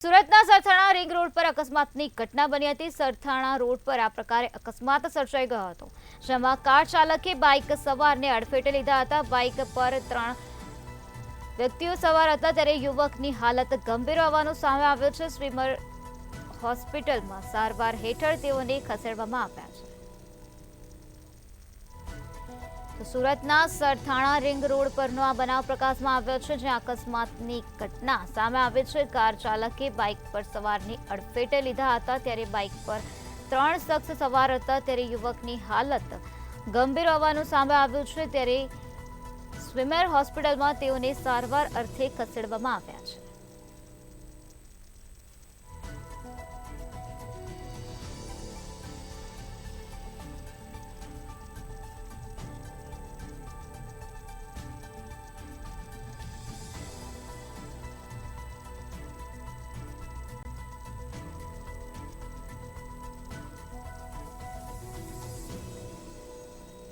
સુરતના Sarthana ring road પર અકસ્માતની ઘટના બની હતી। સરથાણા રોડ પર આ પ્રકારે અકસ્માત સર્જાઈ ગયો હતો, જેમાં કાર ચાલકે બાઇક સવારને અડફેટે લીધા હતા। બાઇક પર 3 વ્યક્તિઓ સવાર હતા, ત્યારે યુવકની હાલત ગંભીર હોવાનું સામે આવ્યું છે। સ્વિમર હોસ્પિટલમાં સારવાર હેઠળ તેઓને ખસેડવામાં આવ્યા છે। સુરતના સરથાણા રિંગ રોડ પરનો આ બનાવ પ્રકાશમાં આવ્યો છે, જ્યાં અકસ્માતની ઘટના સામે આવી છે। કાર ચાલકે બાઇક પર સવારની અડફેટે લીધા હતા, ત્યારે બાઇક પર 3 શખ્સ સવાર હતા, ત્યારે યુવકની હાલત ગંભીર હોવાનું સામે આવ્યું છે। ત્યારે સ્વિમર હોસ્પિટલમાં તેઓને સારવાર અર્થે ખસેડવામાં આવ્યા છે।